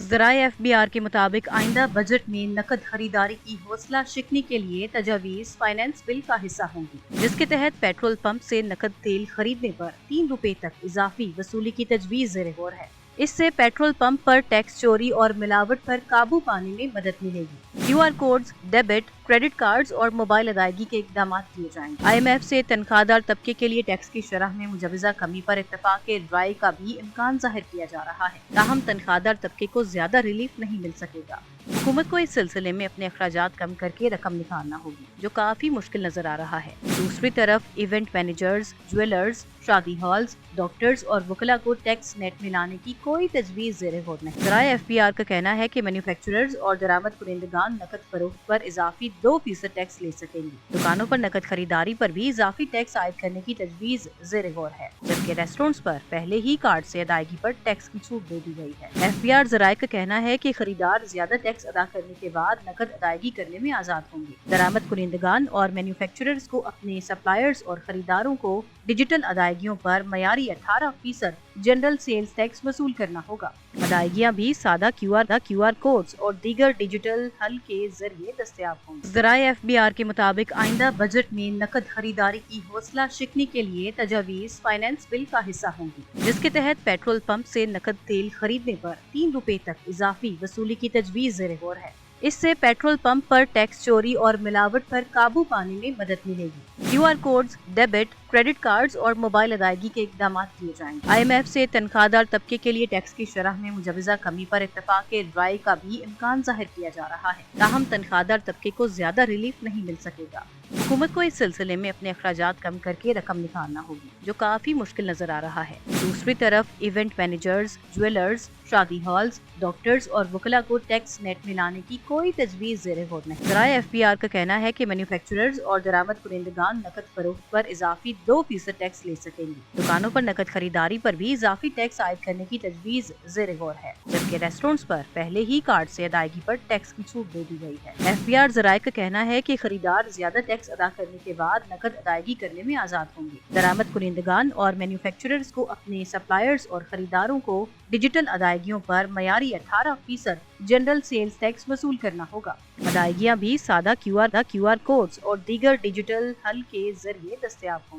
ज़राए एफबीआर के मुताबिक आइंदा बजट में नकद खरीदारी की हौसला शिकनी के लिए तजावीज़ फाइनेंस बिल का हिस्सा होंगी, जिसके तहत पेट्रोल पंप से नकद तेल खरीदने पर ₹3 तक इजाफी वसूली की तजवीज़ ज़ेर गौर है। इससे पेट्रोल पंप पर टैक्स चोरी और मिलावट पर काबू पाने में मदद मिलेगी। QR codes, debit, credit cards और मोबाइल अदायगी के इकदाम किए जाएंगे। IMF से तनख्वाहदार तबके के लिए टैक्स की शरह में मुजवजा कमी पर इत्तफाक राय का भी इम्कान जाहिर किया जा रहा है। ताहम तनख्वाहदार तबके को ज्यादा रिलीफ नहीं मिल सकेगा। हुकूमत को इस सिलसिले में अपने अखराजात कम करके रकम निकालना होगी, जो काफी मुश्किल नजर आ रहा है। दूसरी तरफ इवेंट मैनेजर्स, ज्वेलर्स, शादी हॉल्स, डॉक्टर्स और वकला को टैक्स नेट में लाने की कोई तजवीज़ ज़ेर गौर नहीं। ज़राए एफबीआर का कहना है कि मैन्युफैक्चरर्स और दरामद कुनिंदगान नकद फरोख्त पर इजाफी 2% टैक्स ले सकेंगे। दुकानों पर नकद खरीदारी पर भी इजाफी टैक्स आयद करने की तजवीज़ ज़ेर गौर है, जबकि रेस्टोरेंट्स पर पहले ही कार्ड से अदायगी पर टैक्स की छूट दे दी गई है। एफबीआर ज़राए का कहना है कि खरीदार ज्यादा टैक्स अदा करने के बाद नकद अदायगी करने में आजाद होंगे। दरामद कुनिंदगान और मैन्युफैक्चरर्स को अपने सप्लायर्स और खरीदारों को डिजिटल अदायगियों पर मयारी 18% जनरल सेल्स टैक्स वसूल करना होगा। अदायगियां भी सादा QR कोड्स और दीगर डिजिटल हल के जरिए दस्तयाब होंगी। ज़राए एफबीआर के मुताबिक आइंदा बजट में नकद खरीदारी की हौसला शिकनी के लिए तजावीज़ फाइनेंस बिल का हिस्सा होंगी, जिसके तहत पेट्रोल पंप से नकद तेल खरीदने पर ₹3 तक इजाफी वसूली की तजवीज़ ज़ेर गौर है। इससे पेट्रोल पंप पर टैक्स चोरी और मिलावट पर काबू पाने में मदद मिलेगी। QR codes, debit, credit cards और मोबाइल अदायगी के इकदाम किए जाएंगे। IMF से तनख्वाहदार तबके के लिए टैक्स की शरह में मुजवजा कमी पर इत्तफाक राय का भी इम्कान जाहिर किया जा रहा है। ताहम तनख्वाहदार तबके को ज्यादा रिलीफ नहीं मिल सकेगा। हुकूमत को इस सिलसिले में अपने अखराजात कम करके रकम निकालना होगी, जो काफी मुश्किल नजर आ रहा है। दूसरी तरफ इवेंट मैनेजर्स, ज्वेलर्स, शादी हॉल्स, डॉक्टर्स और वकला को टैक्स नेट में लाने की कोई तजवीज़ ज़ेर गौर नहीं। ज़राए एफबीआर का कहना है कि मैन्युफैक्चरर्स और दरामद कुनिंदगान नकद फरोख्त पर इजाफी 2% टैक्स ले सकेंगे। दुकानों पर नकद खरीदारी पर भी इजाफी टैक्स आयद करने की तजवीज़ ज़ेर गौर है, जबकि रेस्टोरेंट्स पर पहले ही कार्ड से अदायगी पर टैक्स की छूट दे दी गई है। एफबीआर ज़राए का कहना है कि खरीदार ज्यादा टैक्स अदा करने के बाद नकद अदायगी करने में आजाद होंगे। दरामद कुनिंदगान और मैन्युफैक्चरर्स को अपने सप्लायर्स और खरीदारों को डिजिटल अदायगियों पर मयारी 18% जनरल सेल्स टैक्स वसूल करना होगा। अदायगियां भी सादा QR कोड्स और दीगर डिजिटल हल के जरिए दस्तयाब होंगी।